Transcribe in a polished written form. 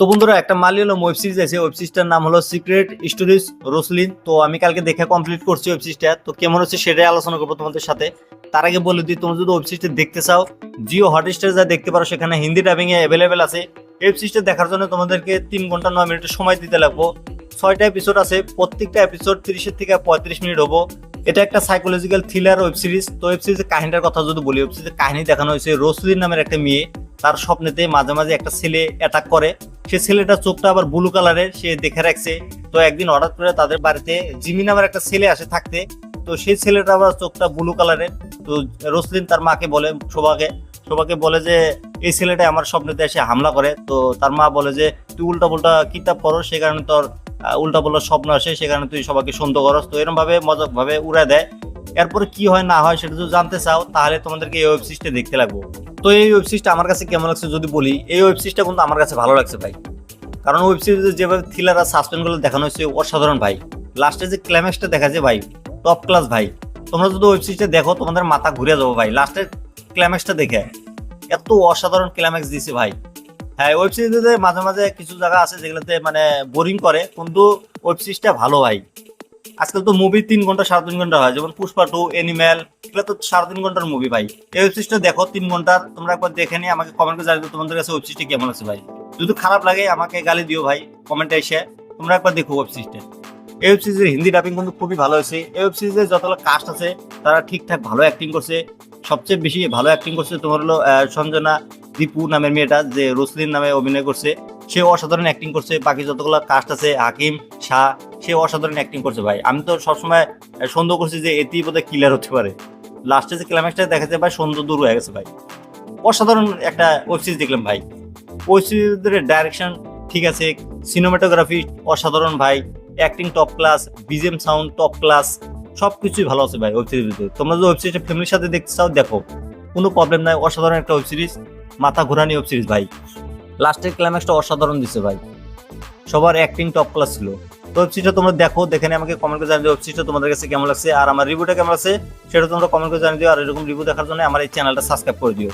তো বন্ধুরা একটা মালয়ালম ওয়েব সিরিজ আছে, ওয়েব সিরিজটার নাম হলো সিক্রেট স্টোরিজ রোসলিন। তো আমি কালকে দেখে কমপ্লিট করছি ওয়েব সিরিজটা। তো কেমন হচ্ছে সেটাই আলোচনা করবো তোমাদের সাথে। তার আগে বলে দিই, তোমরা যদি ওয়েব সিরিজটা দেখতে চাও জিও হটস্টার যা দেখতে পারো, সেখানে হিন্দি ডাবিং এ অ্যাভেলেবেল আছে। ওয়েব সিরিজটা দেখার জন্য তোমাদেরকে 3 ঘন্টা 9 মিনিটের সময় দিতে লাগবো। 6টা এপিসোড আছে, প্রত্যেকটা এপিসোড 30 থেকে 35 মিনিট হবো। এটা একটা সাইকোলজিক্যাল থ্রিলার ওয়েব সিরিজ। তো ওয়েব সিরিজের কাহিনীটার কথা যদি বলি, ওয়েব সিরিজের কাহিনী দেখানো হয়েছে রোসলিন নামের একটা মেয়ে, তার স্বপ্নেতে মাঝে মাঝে একটা ছেলে অ্যাটাক করে। সে ছেলেটার চোখটা আবার ব্লু কালারের, সে দেখে রাখছে। তো একদিন হঠাৎ করে তাদের বাড়িতে জিমি নামের একটা ছেলে আসে থাকতে। তো সেই ছেলেটা আবার চোখটা ব্লু কালারের। তো রোসলিন তার মাকে বলে, শোভাকে বলে যে এই ছেলেটা আমার স্বপ্নেতে এসে হামলা করে। তো তার মা বলে যে তুই উল্টা পুল্টা কিতাব পড়ো, সে কারণে তোর উল্টা পাল্টা স্বপ্ন আসে, সে কারণে তুই সবাইকে সন্দেহ করস। তো এরকম ভাবে মজাক ভাবে উড়ায় দেয়। এরপরে কি হয় না হয় সেটা যদি জানতে চাও, তাহলে তোমাদেরকে এই ওয়েব সিরিজটা দেখতে লাগবো। তো এই ওয়েব সিরিজটা আমার কাছে কেমন লাগছে যদি বলি, এই ওয়েব সিরিজটা কিন্তু আমার কাছে ভালো লাগছে ভাই। কারণ ওয়েব সিরিজে যেভাবে থ্রিলার আর সাসপেন্স গুলো দেখানো হয়েছে অসাধারণ ভাই। লাস্টে যে ক্লাইম্যাক্সটা দেখা যায় ভাই, টপ ক্লাস ভাই। তোমরা যদি ওয়েব সিরিজটা দেখো তোমাদের মাথা ঘুরে যাবো ভাই লাস্টের ক্লাইম্যাক্সটা দেখে। এত অসাধারণ ক্লাইম্যাক্স দিয়েছে ভাই। হ্যাঁ, ওয়েব সিরিজে মাঝে মাঝে কিছু জায়গা আছে যেগুলোতে মানে বোরিং করে, কিন্তু ওয়েব সিরিজটা ভালো ভাই। আজকাল তো মুভি 3 ঘন্টা 3.5 ঘন্টা হয়, যেমন পুষ্পা 2, এনিম্যাল, এগুলো তো 3.5 ঘন্টার মুভি ভাই। এই ওয়েব সিরিজটা দেখো 3 ঘন্টার, তোমরা একবার দেখে নিয়ে আমাকে কমেন্ট করে জানিয়ে তোমাদের কাছে ওয়েব সিরিজটা কেমন আছে ভাই। যদি খারাপ লাগে আমাকে গালি দিও ভাই কমেন্টে এসে। তোমরা একবার দেখো ওয়েব সিরিজটা। এই ওয়েব সিরিজের হিন্দি ডাবিং কিন্তু খুবই ভালো হয়েছে। এই ওয়েব সিরিজের যতগুলো কাস্ট আছে তারা ঠিকঠাক ভালো অ্যাক্টিং করছে। সবচেয়ে বেশি ভালো অ্যাক্টিং করছে তোমার হলো সঞ্জনা দীপু নামের মেয়েটা, যে রোসলিন নামে অভিনয় করছে। সে অসাধারণ অ্যাক্টিং করছে। বাকি যতগুলো কাস্ট আছে হাকিম শাহ, সে অসাধারণ অ্যাক্টিং করছে ভাই। আমি তো সবসময় সন্দেহ করছি যে এটি বোধহয় কিলার হতে পারে। লাস্টে যে ক্লাইম্যাক্সটা দেখা যায় ভাই, সন্দেহ দূর হয়ে গেছে ভাই। অসাধারণ একটা ওয়েব সিরিজ দেখলাম ভাই। ওয়েব সিরিজের ডাইরেকশন ঠিক আছে, সিনেমাটোগ্রাফি অসাধারণ ভাই, acting top class, BGM sound top class, সবকিছুই ভালো আছে ভাই ওয়েব সিরিজে। তোমরা যদি ওয়েব সিরিজটা ফ্যামিলির সাথে দেখতে চাও দেখো, কোনো প্রবলেম নাই। অসাধারণ একটা ওয়েব সিরিজ, মাথা ঘোরানি ওয়েব সিরিজ ভাই। লাস্টের ক্লাইম্যাক্সটা অসাধারণ দিচ্ছে ভাই, সবার অ্যাক্টিং টপ ক্লাস ছিল। তো ওয়েব সিরিজটা তোমরা দেখো, দেখে নিয়ে আমাকে কমেন্ট করে জানিয়ে দিও ওয়েব সিরিজটা তোমাদের কাছে কেমন লাগছে, আর আমার রিভিউটা কেমন লাগছে সেটা তোমরা কমেন্ট করে জানিয়ে দিও। আর এরকম রিভিউ দেখার জন্য আমার এই চ্যানেলটা সাবস্ক্রাইব করে দিও।